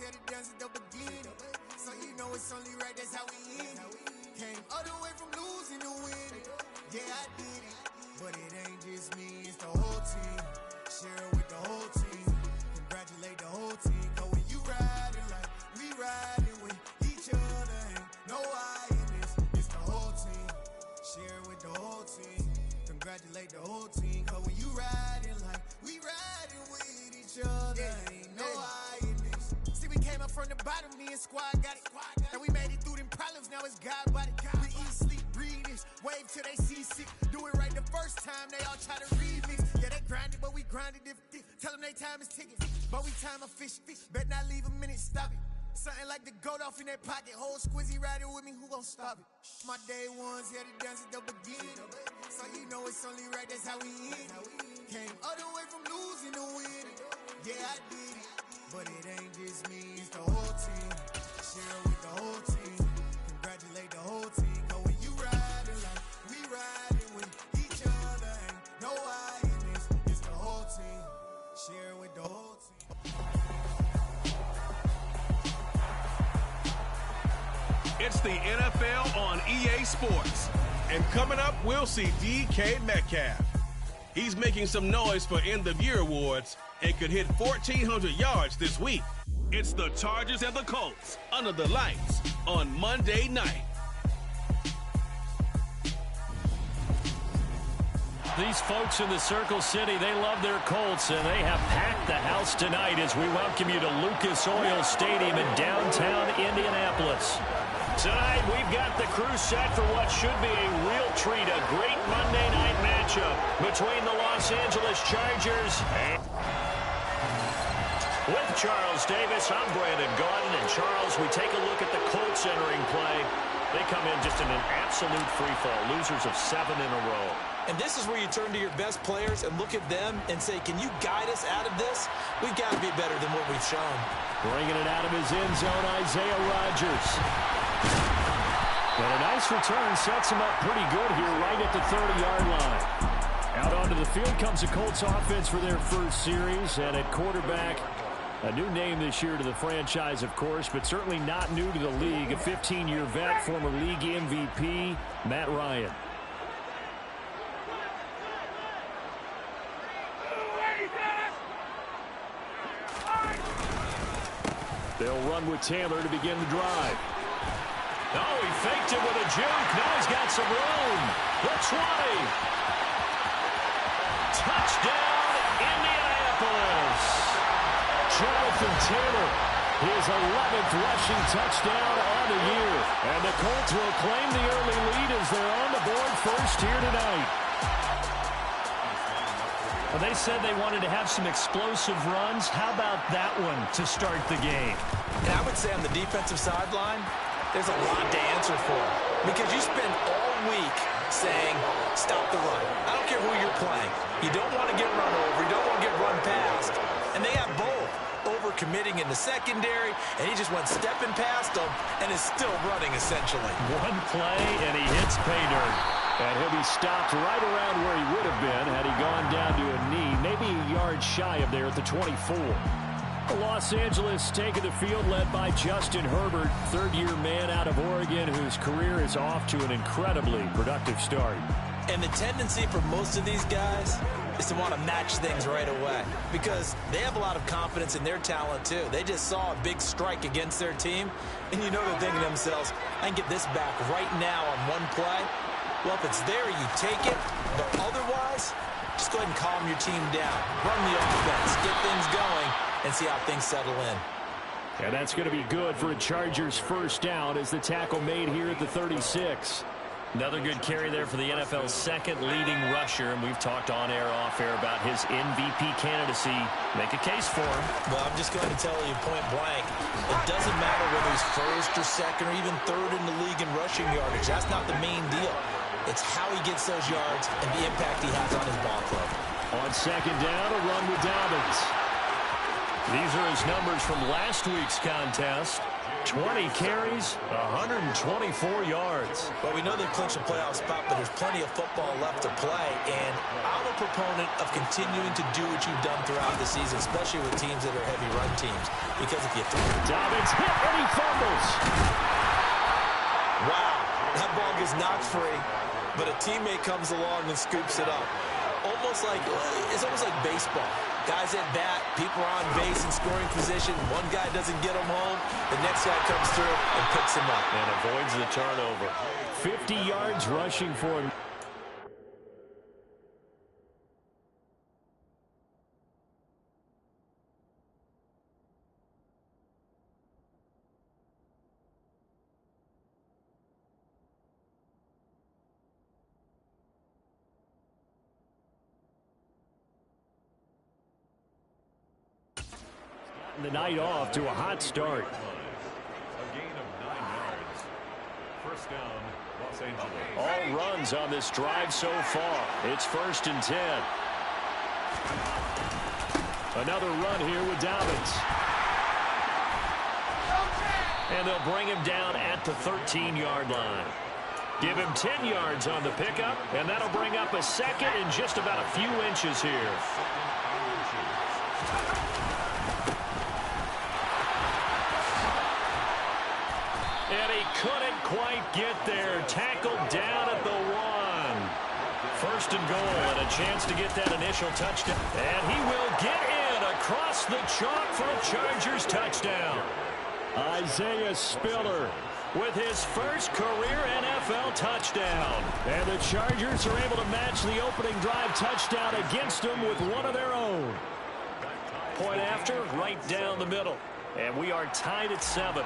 had it done since the beginning. So you know it's only right, that's how we end it. Came all the way from losing to winning. Yeah, I did it. But it ain't just me, it's the whole team. Share it with the whole team. Congratulate the whole team. Cause when you riding like we riding with each other, ain't no I in this. It's the whole team. Share it with the whole team. Congratulate the whole team. Cause when you riding like we riding with each other, ain't no I in this. See, we came up from the bottom, me and squad got it. And we made it through them problems, now it's God body. We eat, sleep, breathe this. Wave till they see sick. Do it right the first time, they all try to remix. Yeah, they grinded, but we grinded different. Tell them they time is ticking, but we time a fish. Bet not leave a minute, stop it. Something like the goat off in their pocket. Whole squizzy riding with me, who gon' stop it? My day ones had it done since the beginning. So you know it's only right, that's how we end it. Came all the way from losing to winning. Yeah, I did it. But it ain't just me, it's the whole team. Share with the whole team. Congratulate the whole team. Cause when you riding like we riding with each other, ain't no I in this. It's the whole team. Share with the whole team. It's the NFL on EA Sports. And coming up, we'll see DK Metcalf. He's making some noise for end-of-year awards and could hit 1,400 yards this week. It's the Chargers and the Colts under the lights on Monday night. These folks in the Circle City, they love their Colts, and they have packed the house tonight as we welcome you to Lucas Oil Stadium in downtown Indianapolis. Tonight, we've got the crew set for what should be a real treat, a great Monday night matchup between the Los Angeles Chargers and... With Charles Davis, I'm Brandon Gaudin, and Charles, we take a look at the Colts entering play. They come in just in an absolute free-fall, losers of 7 in a row. And this is where you turn to your best players and look at them and say, can you guide us out of this? We've got to be better than what we've shown. Bringing it out of his end zone, Isaiah Rodgers. And a nice return sets him up pretty good here right at the 30-yard line. Out onto the field comes the Colts offense for their first series. And at quarterback, a new name this year to the franchise, of course, but certainly not new to the league. A 15-year vet, former league MVP, Matt Ryan. They'll run with Taylor to begin the drive. Oh, he faked it with a juke. Now he's got some room. The 20. Touchdown, Indianapolis. Jonathan Taylor, his 11th rushing touchdown on the year. And the Colts will claim the early lead as they're on the board first here tonight. Well, they said they wanted to have some explosive runs. How about that one to start the game? And I would say on the defensive sideline, there's a lot to answer for. Because you spend all week saying, stop the run. I don't care who you're playing. You don't want to get run over. You don't want to get run past. And they have both. Over-committing in the secondary, and he just went stepping past them and is still running, essentially. One play, and he hits pay dirt. And he'll be stopped right around where he would have been had he gone down to a knee, maybe a yard shy of there at the 24. Los Angeles taking the field led by Justin Herbert, third-year man out of Oregon whose career is off to an incredibly productive start. And the tendency for most of these guys is to want to match things right away because they have a lot of confidence in their talent too. They just saw a big strike against their team, and you know they're thinking to themselves, I can get this back right now on one play. Well, if it's there, you take it, but otherwise, just go ahead and calm your team down. Run the offense, get things going, and see how things settle in. And that's going to be good for a Chargers first down as the tackle made here at the 36. Another good carry there for the NFL's second leading rusher, and we've talked on air, off air about his MVP candidacy. Make a case for him. Well, I'm just going to tell you point blank, it doesn't matter whether he's first or second or even third in the league in rushing yardage. That's not the main deal. It's how he gets those yards and the impact he has on his ball club. On second down, a run with Dobbins. These are his numbers from last week's contest. 20 carries, 124 yards. Well, we know they've clinched a playoff spot, but there's plenty of football left to play. And I'm a proponent of continuing to do what you've done throughout the season, especially with teams that are heavy run teams. Because if you Dobbins hit and he fumbles. Wow, that ball gets knocked free, but a teammate comes along and scoops it up. It's almost like baseball. Guys at bat, people are on base in scoring position. One guy doesn't get him home. The next guy comes through and picks him up. And avoids the turnover. 50 yards rushing for him. The night off to a hot start. A gain of 9 yards. First down, Los Angeles. All runs on this drive so far. It's 1st and 10. Another run here with Dobbins. And they'll bring him down at the 13-yard line. Give him 10 yards on the pickup, and that'll bring up a second and just about a few inches here. And he couldn't quite get there. Tackled down at the 1. 1st and goal and a chance to get that initial touchdown. And he will get in across the chalk for a Chargers touchdown. Isaiah Spiller with his first career NFL touchdown. And the Chargers are able to match the opening drive touchdown against them with one of their own. Point after, right down the middle. And we are tied at 7.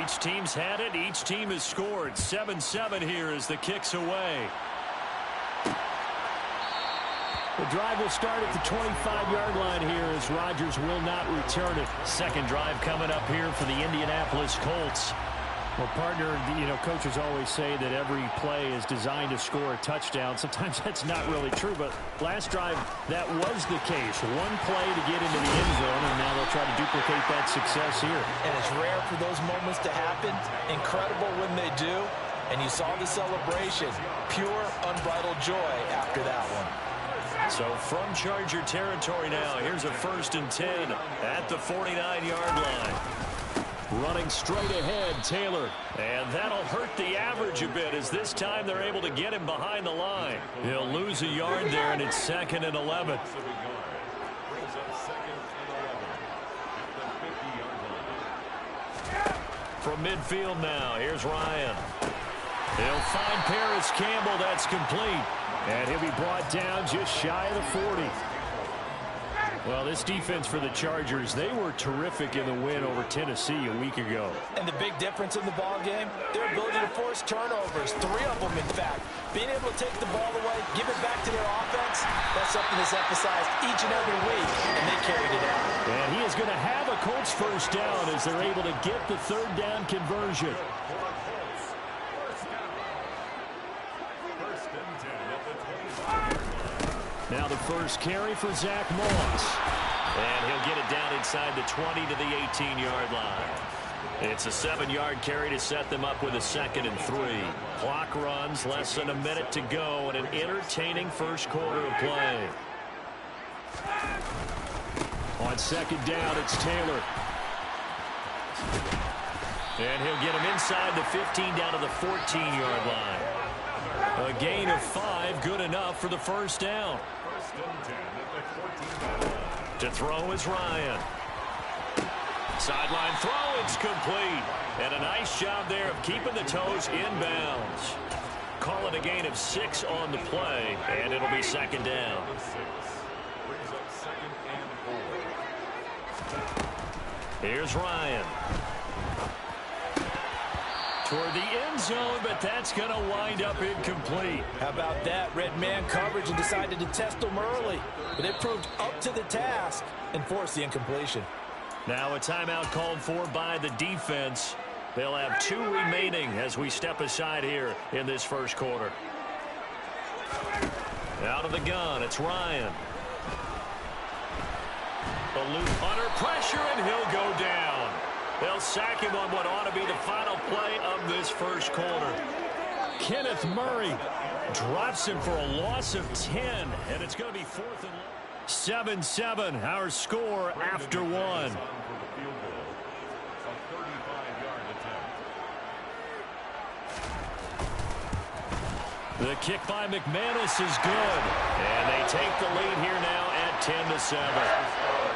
Each team's had it. Each team has scored. 7-7 here as the kick's away. The drive will start at the 25-yard line here as Rodgers will not return it. Second drive coming up here for the Indianapolis Colts. Well, partner, coaches always say that every play is designed to score a touchdown. Sometimes that's not really true, but last drive, that was the case. One play to get into the end zone, and now they'll try to duplicate that success here. And it's rare for those moments to happen. Incredible when they do. And you saw the celebration. Pure, unbridled joy after that one. So from Charger territory now, here's a 1st and 10 at the 49-yard line. Running straight ahead, Taylor. And that'll hurt the average a bit as this time they're able to get him behind the line. He'll lose a yard there, and it's 2nd and 11. From midfield now, here's Ryan. He'll find Paris Campbell. That's complete. And he'll be brought down just shy of the 40. Well, this defense for the Chargers, they were terrific in the win over Tennessee a week ago. And the big difference in the ball game, their ability to force turnovers, 3 of them, in fact. Being able to take the ball away, give it back to their offense, that's something that's emphasized each and every week, and they carried it out. And he is going to have a Colts first down as they're able to get the 3rd down conversion. Now the first carry for Zach Moss. And he'll get it down inside the 20 to the 18-yard line. It's a 7-yard carry to set them up with a 2nd and 3. Clock runs, less than a minute to go, and an entertaining first quarter of play. On 2nd down, it's Taylor. And he'll get him inside the 15 down to the 14-yard line. A gain of 5, good enough for the first down. To throw is Ryan. Sideline throw, it's complete. And a nice job there of keeping the toes inbounds. Call it a gain of 6 on the play, and it'll be 2nd down. Here's Ryan. Toward the end zone, but that's going to wind up incomplete. How about that? Red man coverage and decided to test them early. But they proved up to the task and forced the incompletion. Now a timeout called for by the defense. They'll have 2 remaining as we step aside here in this first quarter. Out of the gun, it's Ryan. The loop under pressure, and he'll go down. they'll sack him on what ought to be the final play of this first quarter. Kenneth Murray drops him for a loss of 10, and it's going to be 4th and 7-7, our score after one. The kick by McManus is good, and they take the lead here now at 10-7.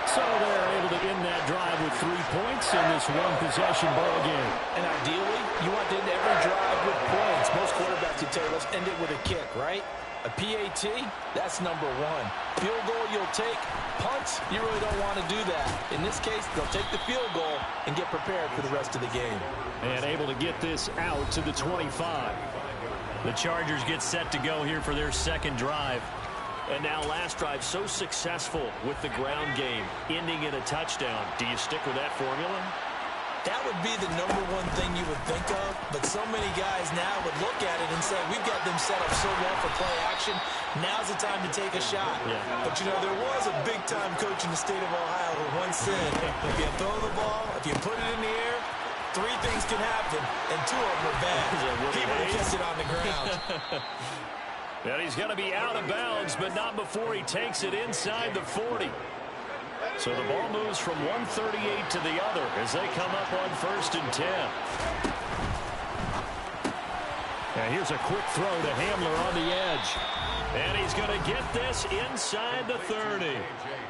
So they're able to end that drive with 3 points in this one-possession ball game. And ideally, you want to end every drive with points. Most quarterbacks would tell you, let's end it with a kick, right? A PAT, that's number one. Field goal you'll take. Punts, you really don't want to do that. In this case, they'll take the field goal and get prepared for the rest of the game. And able to get this out to the 25. The Chargers get set to go here for their second drive. And now last drive so successful with the ground game, ending in a touchdown. Do you stick with that formula? That would be the number one thing you would think of, but so many guys now would look at it and say, we've got them set up so well for play action, now's the time to take a shot. Yeah. But, you know, there was a big-time coach in the state of Ohio who once said, if you throw the ball, if you put it in the air, 3 things can happen, and 2 of them are bad. He would have kept it on the ground. And he's going to be out of bounds, but not before he takes it inside the 40. So the ball moves from 138 to the other as they come up on 1st and 10. And here's a quick throw to Hamler on the edge. And he's going to get this inside the 30.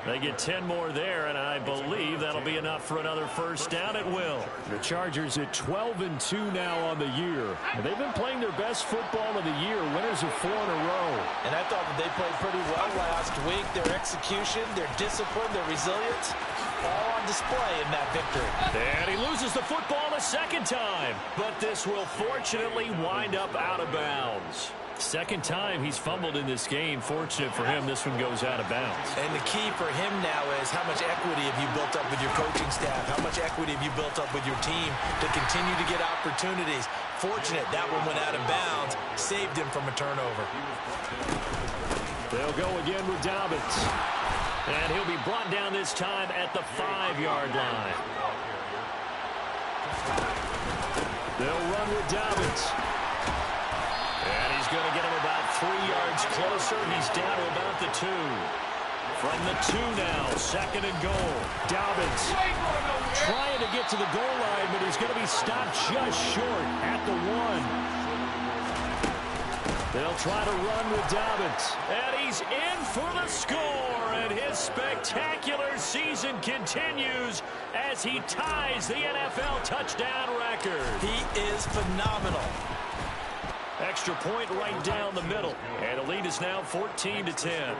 They get 10 more there, and I believe that'll be enough for another first down at will. The Chargers at 12-2 now on the year. And they've been playing their best football of the year, winners of 4 in a row. And I thought that they played pretty well last week. Their execution, their discipline, their resilience, all on display in that victory. And he loses the football a second time. But this will fortunately wind up out of bounds. Second time he's fumbled in this game. Fortunate for him, this one goes out of bounds. And the key for him now is how much equity have you built up with your coaching staff? How much equity have you built up with your team to continue to get opportunities? Fortunate that one went out of bounds, saved him from a turnover. They'll go again with Dobbins. And he'll be brought down this time at the 5-yard line. They'll run with Dobbins. And he's going to get him about 3 yards closer. He's down to about the 2. From the 2 now, 2nd and goal. Dobbins trying to get to the goal line, but he's going to be stopped just short at the 1. They'll try to run with Dobbins. And he's in for the score. And his spectacular season continues as he ties the NFL touchdown record. He is phenomenal. Extra point right down the middle. And the lead is now 14-10.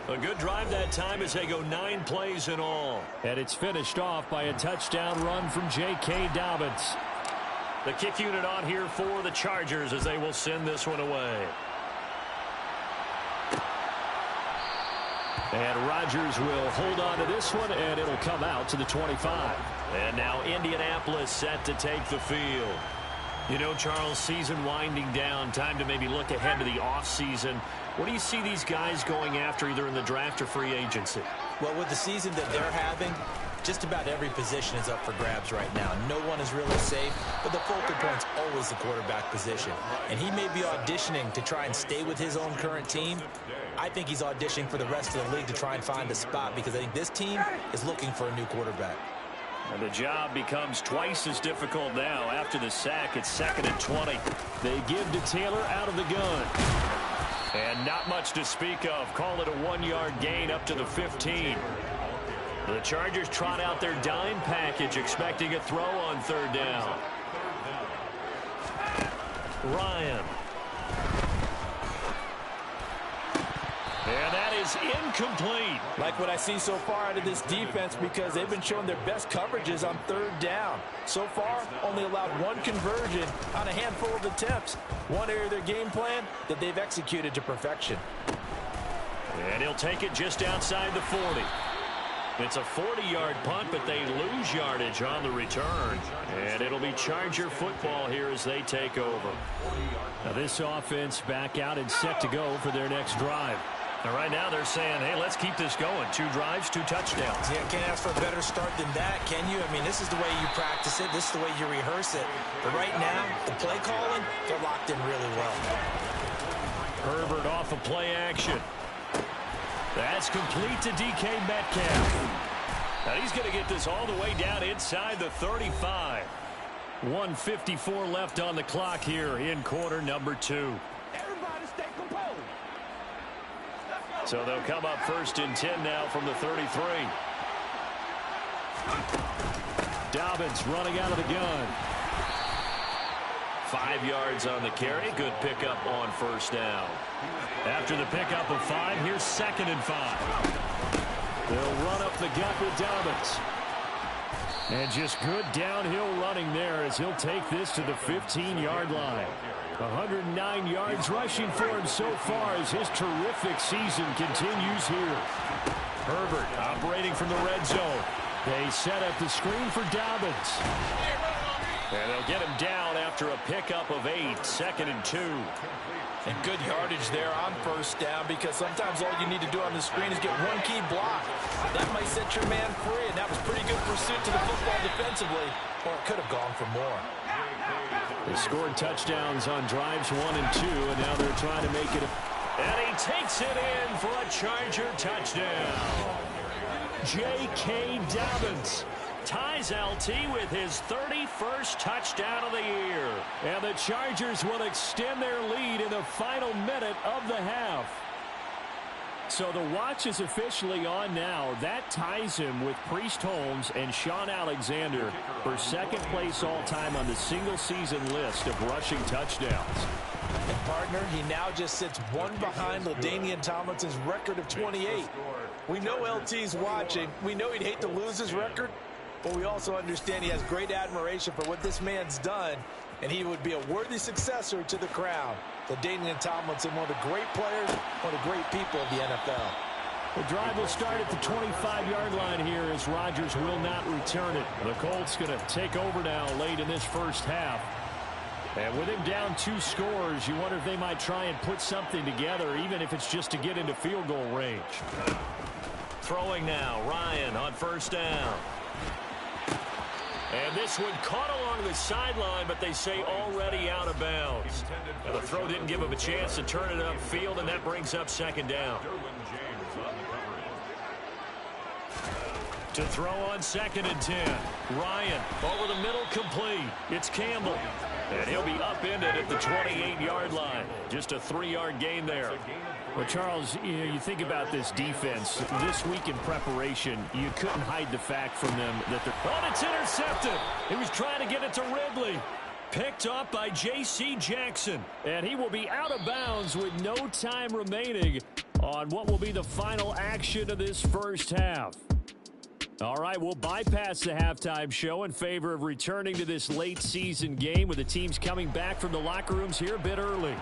A good drive that time as they go 9 plays in all. And it's finished off by a touchdown run from J.K. Dobbins. The kick unit on here for the Chargers as they will send this one away. And Rodgers will hold on to this one, and it'll come out to the 25. And now Indianapolis set to take the field. You know, Charles, season winding down, time to maybe look ahead to the offseason. What do you see these guys going after either in the draft or free agency? Well, with the season that they're having, just about every position is up for grabs right now. No one is really safe, but the focal point's always the quarterback position. And he may be auditioning to try and stay with his own current team. I think he's auditioning for the rest of the league to try and find a spot because I think this team is looking for a new quarterback. And the job becomes twice as difficult now. After the sack, it's 2nd and 20. They give to Taylor out of the gun. And not much to speak of. Call it a 1-yard gain up to the 15. The Chargers trot out their dime package, expecting a throw on 3rd down. Ryan. And that is incomplete. Like what I see so far out of this defense because they've been showing their best coverages on 3rd down. So far, only allowed 1 conversion on a handful of attempts. One area of their game plan that they've executed to perfection. And he'll take it just outside the 40. It's a 40-yard punt, but they lose yardage on the return. And it'll be Charger football here as they take over. Now this offense back out and set to go for their next drive. And right now they're saying, hey, let's keep this going. 2 drives, 2 touchdowns. Yeah, can't ask for a better start than that, can you? I mean, this is the way you practice it. This is the way you rehearse it. But right now, the play calling, they're locked in really well. Herbert off of play action. That's complete to DK Metcalf. Now he's going to get this all the way down inside the 35. 1:54 left on the clock here in quarter number 2. So they'll come up 1st and 10 now from the 33. Dobbins running out of the gun. 5 yards on the carry. Good pickup on 1st down. After the pickup of 5, here's 2nd and 5. They'll run up the gut with Dobbins. And just good downhill running there as he'll take this to the 15-yard line. 109 yards rushing for him so far as his terrific season continues here. Herbert operating from the red zone. They set up the screen for Dobbins. And they'll get him down after a pickup of 8, 2nd and 2. And good yardage there on 1st down, because sometimes all you need to do on the screen is get one key block. That might set your man free, and that was pretty good pursuit to the football defensively, or it could have gone for more. They scored touchdowns on drives 1 and 2, and now they're trying to make it. And he takes it in for a Charger touchdown. J.K. Dobbins ties LT with his 31st touchdown of the year. And the Chargers will extend their lead in the final minute of the half. So the watch is officially on now. That ties him with Priest Holmes and Sean Alexander for 2nd place all-time on the single-season list of rushing touchdowns. And partner, he now just sits 1 behind LaDainian Tomlinson's record of 28. We know LT's watching. We know he'd hate to lose his record, but we also understand he has great admiration for what this man's done, and he would be a worthy successor to the crown. LaDainian Tomlinson, one of the great players, one of the great people of the NFL. The drive will start at the 25-yard line here as Rodgers will not return it. The Colts going to take over now late in this first half. And with him down 2 scores, you wonder if they might try and put something together, even if it's just to get into field goal range. Throwing now, Ryan on 1st down. And this one caught along the sideline, but they say already out of bounds. Now the throw didn't give him a chance to turn it upfield, and that brings up 2nd down. To throw on 2nd and 10. Ryan over the middle, complete. It's Campbell. And he'll be upended at the 28-yard line. Just a 3-yard gain there. Well, Charles, you think about this defense. This week in preparation, you couldn't hide the fact from them that they're... Oh, it's intercepted. He was trying to get it to Ridley. Picked up by J.C. Jackson. And he will be out of bounds with no time remaining on what will be the final action of this first half. All right, we'll bypass the halftime show in favor of returning to this late season game with the teams coming back from the locker rooms here a bit early.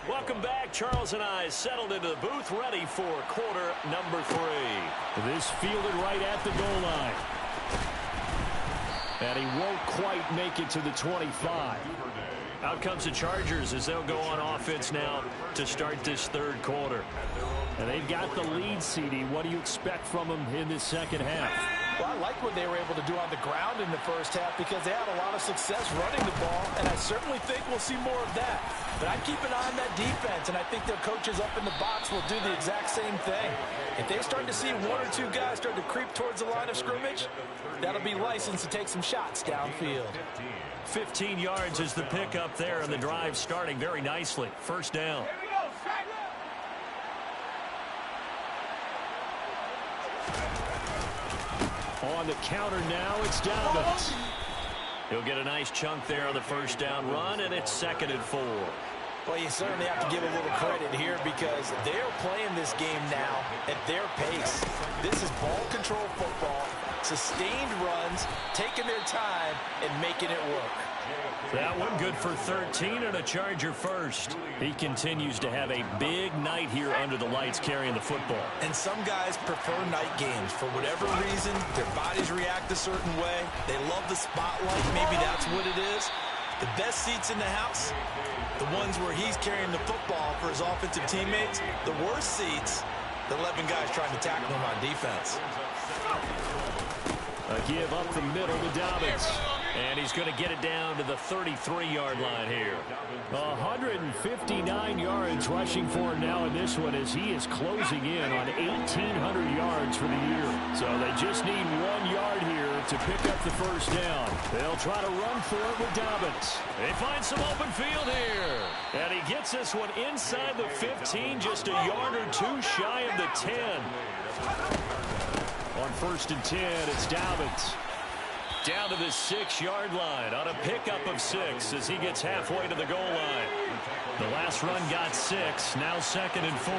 Welcome back. Charles and I settled into the booth, ready for quarter number 3. This fielded right at the goal line. And he won't quite make it to the 25. Out comes the Chargers as they'll go on offense now to start this 3rd quarter. And they've got the lead, CD. What do you expect from them in this second half? Well, I like what they were able to do on the ground in the first half because they had a lot of success running the ball, and I certainly think we'll see more of that. But I'd keep an eye on that defense, and I think their coaches up in the box will do the exact same thing. If they start to see 1 or 2 guys start to creep towards the line of scrimmage, that'll be licensed to take some shots downfield. 15 yards is the pickup there, and the drive starting very nicely. 1st down. On the counter now, it's Dobbins. He'll get a nice chunk there on the 1st down run, and it's 2nd and 4. Well, you certainly have to give a little credit here because they're playing this game now at their pace. This is ball control football, sustained runs, taking their time, and making it work. That one good for 13 and a Charger first. He continues to have a big night here under the lights carrying the football. And some guys prefer night games. For whatever reason, their bodies react a certain way. They love the spotlight. Maybe that's what it is. The best seats in the house, the ones where he's carrying the football for his offensive teammates. The worst seats, the 11 guys trying to tackle him on defense. A give up the middle to Dobbins. And he's going to get it down to the 33-yard line here. 159 yards rushing for him now in this one as he is closing in on 1,800 yards for the year. So they just need 1 yard here to pick up the first down. They'll try to run for it with Dobbins. They find some open field here. And he gets this one inside the 15, just a yard or two shy of the 10. On 1st and 10, it's Dobbins. Down to the 6-yard line on a pickup of 6 as he gets halfway to the goal line. The last run got 6, now 2nd and 4.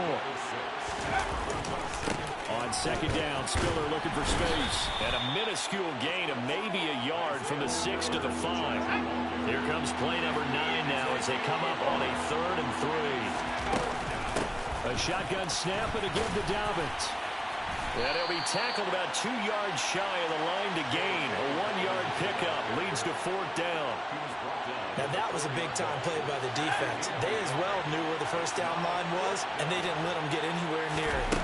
On 2nd down, Spiller looking for space. And a minuscule gain of maybe a yard from the 6 to the 5. Here comes play number 9 now as they come up on a 3rd and 3. A shotgun snap and a give to Dobbins. And he'll be tackled about 2 yards shy of the line to gain. A 1-yard pickup leads to 4th down. Now that was a big-time play by the defense. They as well knew where the first down line was, and they didn't let them get anywhere near it.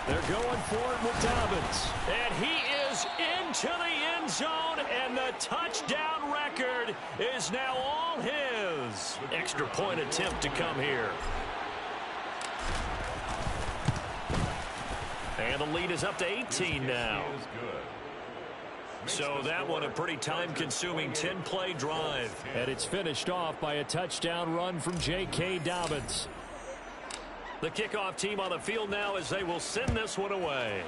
They're going for it with Dobbins. And he is into the end zone, and the touchdown record is now all his. Extra point attempt to come here. And the lead is up to 18 now. So that one a pretty time-consuming 10-play drive. And it's finished off by a touchdown run from J.K. Dobbins. The kickoff team on the field now as they will send this one away.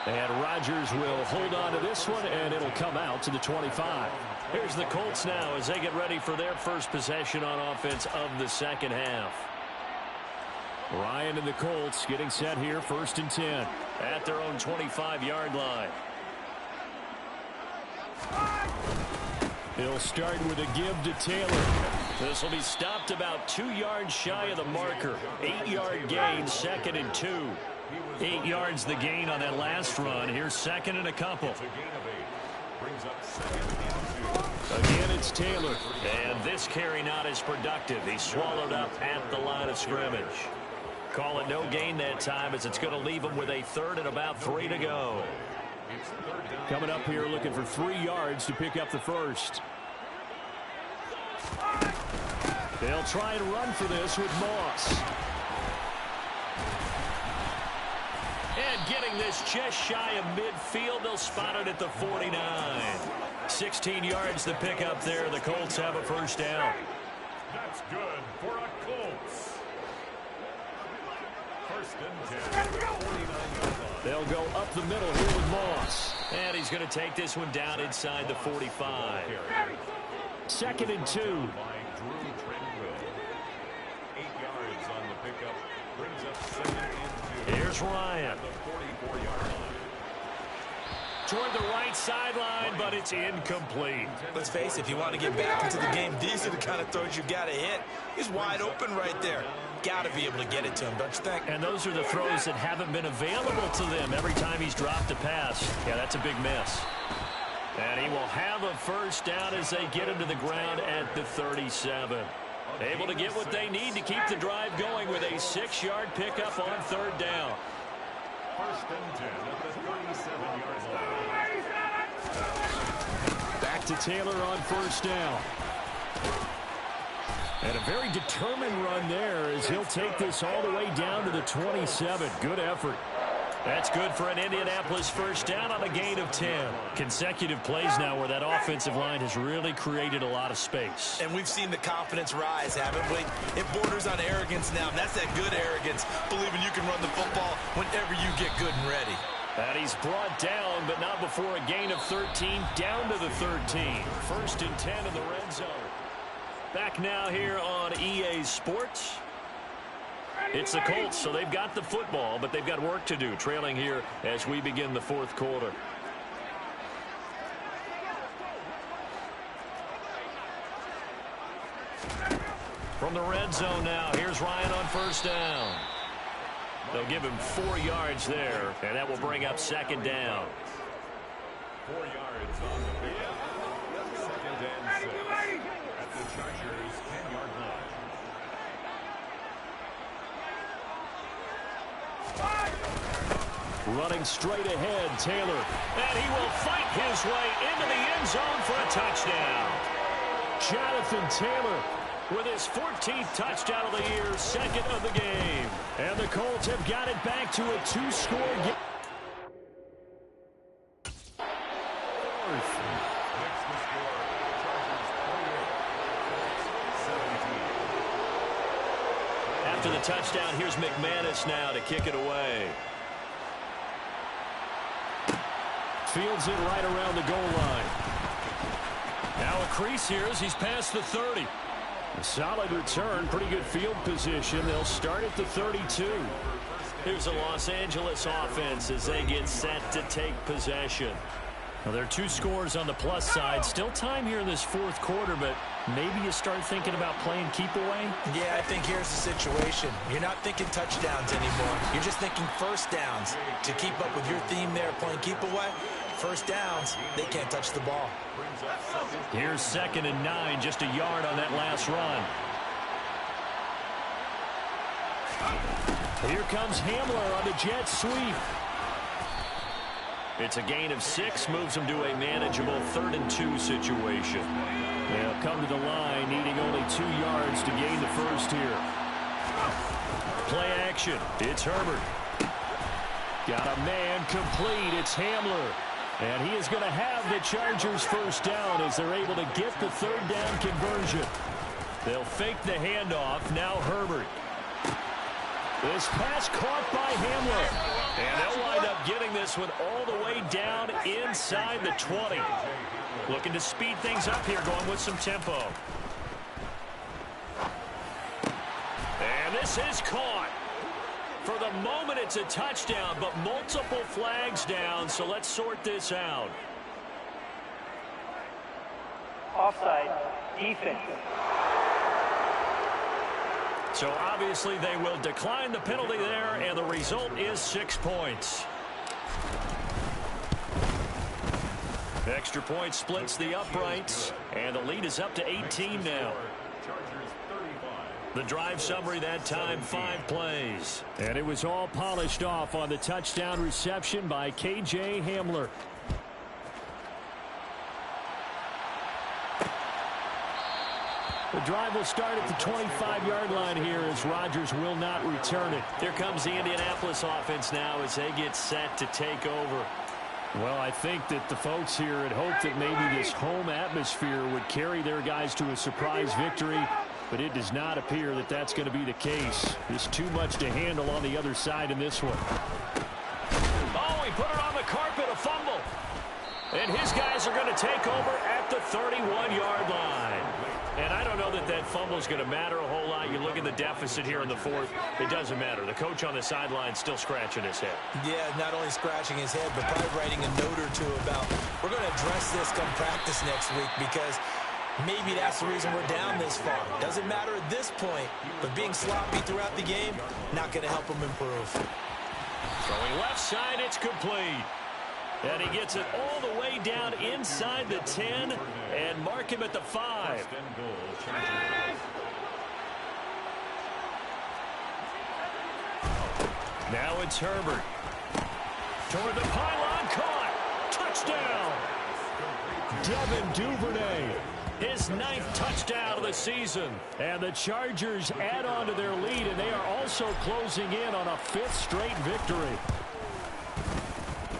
And Rodgers will hold on to this one, and it'll come out to the 25. Here's the Colts now as they get ready for their first possession on offense of the second half. Ryan and the Colts getting set here, 1st and 10 at their own 25-yard line. He'll start with a give to Taylor. This will be stopped about 2 yards shy of the marker. 8-yard gain, 2nd and 2. 8 yards the gain on that last run. Here's 2nd and a couple. Again, it's Taylor. And this carry not as productive. He's swallowed up at the line of scrimmage. Call it no gain that time as it's going to leave him with a 3rd and about 3 to go. Coming up here looking for 3 yards to pick up the first. They'll try and run for this with Moss. And getting this just shy of midfield, they'll spot it at the 49. 16 yards to pick up there. The Colts have a first down. That's good for a Colts. They'll go up the middle here with Moss. And he's going to take this one down inside the 45. 2nd and 2. 8 yards on the pickup. Brings up 2nd and 2. Here's Ryan. Toward the right sideline, but it's incomplete. Let's face it, if you want to get back into the game, these are the kind of throws you've got to hit. He's wide open right there. Got to be able to get it to him, don't you think? And those are the throws that haven't been available to them every time he's dropped a pass. Yeah, that's a big miss. And he will have a first down as they get him to the ground at the 37. Able to get what they need to keep the drive going with a 6-yard pickup on 3rd down. 1st and 10 at the 37-yard line. Back to Taylor on 1st down. And a very determined run there as he'll take this all the way down to the 27. Good effort. That's good for an Indianapolis first down on a gain of 10. Consecutive plays now where that offensive line has really created a lot of space. And we've seen the confidence rise, haven't we? It borders on arrogance now, and that's that good arrogance, believing you can run the football whenever you get good and ready. And he's brought down, but not before a gain of 13, down to the 13. 1st and 10 in the red zone. Back now here on EA Sports. It's the Colts, so they've got the football, but they've got work to do, trailing here as we begin the 4th quarter. From the red zone now, here's Ryan on 1st down. They'll give him 4 yards there, and that will bring up 2nd down. 4 yards on the pickup. 2nd and 6 at the Chargers' 10-yard line. Running straight ahead, Taylor. And he will fight his way into the end zone for a touchdown. Jonathan Taylor with his 14th touchdown of the year, 2nd of the game. And the Colts have got it back to a 2-score game. Next to score, Chargers 28. After the touchdown, here's McManus now to kick it away. Fields it right around the goal line. Now a crease here as he's past the 30. A solid return, pretty good field position. They'll start at the 32. Here's the Los Angeles offense as they get set to take possession. Well, there are 2 scores on the plus side. Still time here in this 4th quarter, but maybe you start thinking about playing keep away? Yeah, I think here's the situation. You're not thinking touchdowns anymore. You're just thinking first downs. To keep up with your theme there, playing keep away, first downs, they can't touch the ball. Here's 2nd and 9, just a yard on that last run. Here comes Hamler on the jet sweep. It's a gain of 6, moves them to a manageable 3rd and 2 situation. They'll come to the line, needing only 2 yards to gain the first here. Play action. It's Herbert. Got a man complete. It's Hamler. And he is going to have the Chargers first down as they're able to get the 3rd down conversion. They'll fake the handoff. Now Herbert. This pass caught by Hamler. And they'll wind up getting this one all the way down inside the 20. Looking to speed things up here, going with some tempo. And this is caught. For the moment, it's a touchdown, but multiple flags down, so let's sort this out. Offside, defense. So obviously they will decline the penalty there, and the result is 6 points. Extra point splits the uprights, and the lead is up to 18 now. The drive summary that time, 5 plays. And it was all polished off on the touchdown reception by K.J. Hamler. The drive will start at the 25-yard line here as Rodgers will not return it. Here comes the Indianapolis offense now as they get set to take over. Well, I think that the folks here had hoped that maybe this home atmosphere would carry their guys to a surprise victory, but it does not appear that that's going to be the case. There's too much to handle on the other side in this one. Oh, he put it on the carpet, a fumble. And his guys are going to take over at the 31-yard line. And I don't know that that fumble is going to matter a whole lot. You look at the deficit here in the 4th. It doesn't matter. The coach on the sideline still scratching his head. Yeah, not only scratching his head, but probably writing a note or two about, we're going to address this come practice next week because maybe that's the reason we're down this far. Doesn't matter at this point, but being sloppy throughout the game, not going to help him improve. Throwing left side, it's complete. And he gets it all the way down inside the 10 and mark him at the 5. Now it's Herbert. Toward the pylon, caught. Touchdown. Devin Duvernay. His 9th touchdown of the season. And the Chargers add on to their lead, and they are also closing in on a 5th straight victory.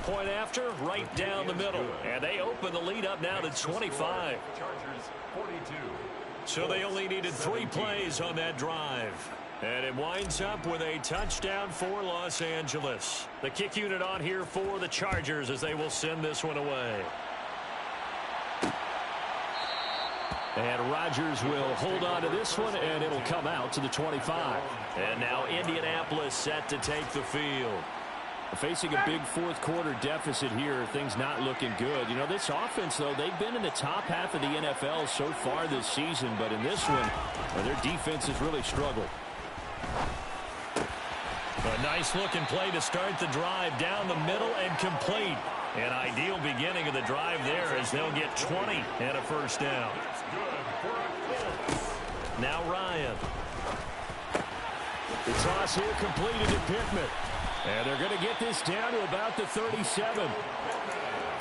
Point after, right down the middle. And they open the lead up now to 25. Chargers 42. So they only needed 3 plays on that drive. And it winds up with a touchdown for Los Angeles. The kick unit on here for the Chargers as they will send this one away. And Rodgers will hold on to this one, and it'll come out to the 25. And now Indianapolis set to take the field. Facing a big 4th quarter deficit here, things not looking good. You know, this offense, though, they've been in the top half of the NFL so far this season, but in this one, their defense has really struggled. A A nice-looking play to start the drive down the middle and complete. An ideal beginning of the drive there as they'll get 20 and a first down. Now Ryan. The toss here completed to Pittman. And they're going to get this down to about the 37.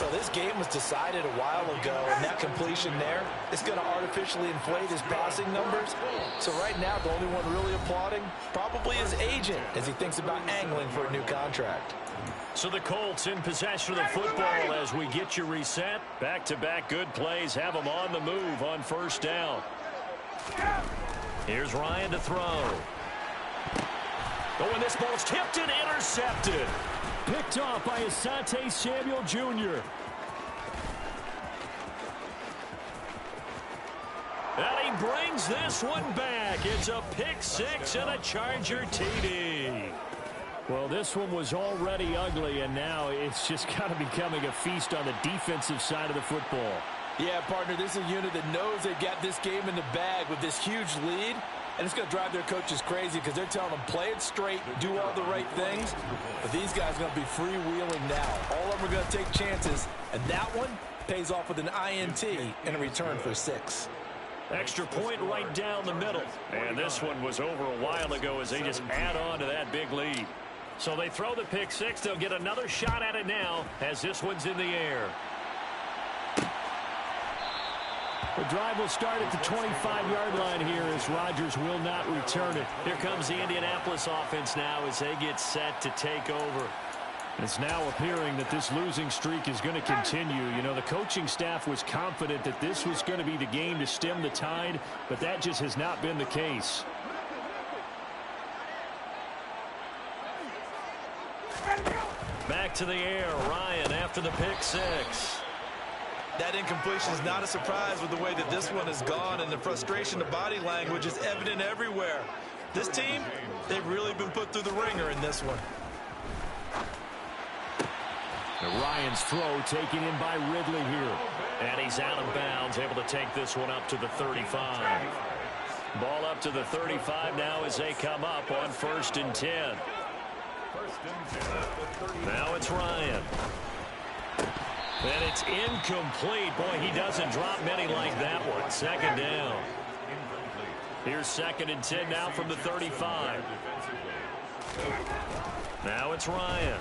Well, this game was decided a while ago, and that completion there is going to artificially inflate his passing numbers. So right now, the only one really applauding probably his agent as he thinks about angling for a new contract. So the Colts in possession of the football as we get you reset. Back-to-back good plays have them on the move on first down. Here's Ryan to throw. Oh, and this ball's tipped and intercepted. Picked off by Asante Samuel Jr. And he brings this one back. It's a pick six and a Charger TD. Well, this one was already ugly, and now it's just kind of becoming a feast on the defensive side of the football. Yeah, partner, this is a unit that knows they got this game in the bag with this huge lead. And it's going to drive their coaches crazy because they're telling them play it straight, do all the right things. But these guys are going to be freewheeling now. All of them are going to take chances. And that one pays off with an INT in a return for 6. Extra point right down the middle. And this one was over a while ago as they just add on to that big lead. So they throw the pick six. They'll get another shot at it now as this one's in the air. The drive will start at the 25-yard line here as Rodgers will not return it. Here comes the Indianapolis offense now as they get set to take over. It's now appearing that this losing streak is going to continue. You know, the coaching staff was confident that this was going to be the game to stem the tide, but that just has not been the case. Back to the air. Ryan after the pick six. That incompletion is not a surprise with the way that this one has gone, and the frustration, the body language is evident everywhere. This team, they've really been put through the ringer in this one. And Ryan's throw taken in by Ridley here. And he's out of bounds, able to take this one up to the 35. Ball up to the 35 now as they come up on 1st and 10. Now it's Ryan. And it's incomplete. Boy, he doesn't drop many like that one. 2nd down. Here's 2nd and 10 now from the 35. Now it's Ryan.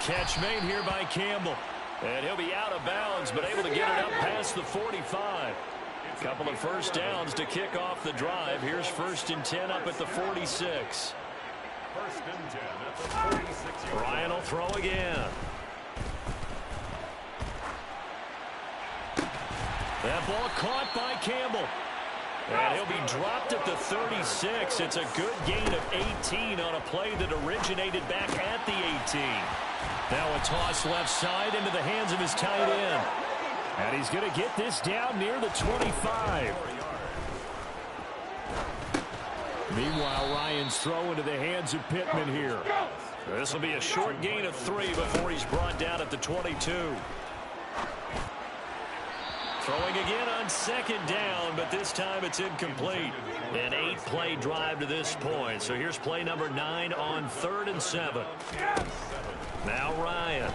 Catch made here by Campbell. And he'll be out of bounds, but able to get it up past the 45. Couple of first downs to kick off the drive. Here's 1st and 10 up at the 46. Ryan will throw again. That ball caught by Campbell. And he'll be dropped at the 36. It's a good gain of 18 on a play that originated back at the 18. Now a toss left side into the hands of his tight end. And he's going to get this down near the 25. Meanwhile, Ryan's throw into the hands of Pittman here. This will be a short gain of 3 before he's brought down at the 22. Throwing again on 2nd down, but this time it's incomplete. An 8-play drive to this point. So here's play number 9 on 3rd and 7. Now Ryan.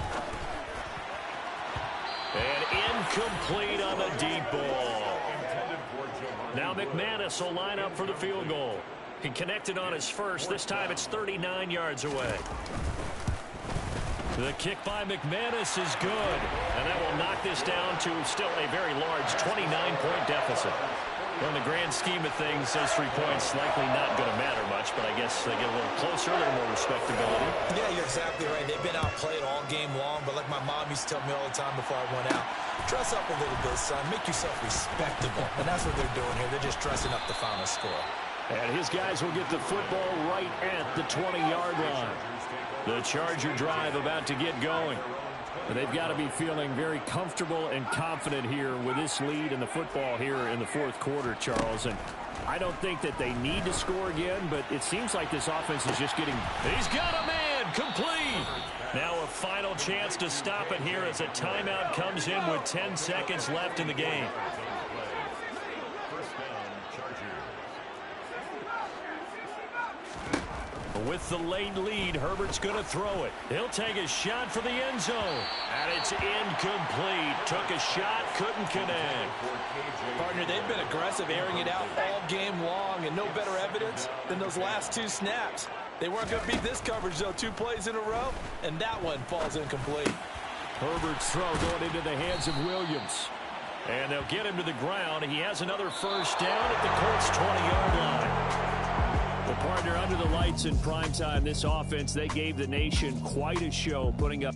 And incomplete on the deep ball. Now McManus will line up for the field goal. He connected on his first. This time it's 39 yards away. The kick by McManus is good. And that will knock this down to still a very large 29-point deficit. Well, in the grand scheme of things, those 3 points likely not going to matter much, but I guess they get a little closer, a little more respectability. Yeah, you're exactly right. They've been outplayed all game long, but like my mom used to tell me all the time before I went out, dress up a little bit, son. Make yourself respectable. And that's what they're doing here. They're just dressing up the final score. And his guys will get the football right at the 20-yard line. The Charger drive about to get going. They've got to be feeling very comfortable and confident here with this lead in the football here in the 4th quarter, Charles. And I don't think that they need to score again, but it seems like this offense is just getting... He's got a man! Complete! Now a final chance to stop it here as a timeout comes in with 10 seconds left in the game. With the late lead, Herbert's going to throw it. He'll take a shot for the end zone. And it's incomplete. Took a shot, couldn't connect. Partner, they've been aggressive, airing it out all game long, and no better evidence than those last 2 snaps. They weren't going to beat this coverage, though, 2 plays in a row, and that one falls incomplete. Herbert's throw going into the hands of Williams. And they'll get him to the ground. He has another first down at the Colts' 20-yard line. Well, partner, under the lights in primetime, this offense, they gave the nation quite a show, putting up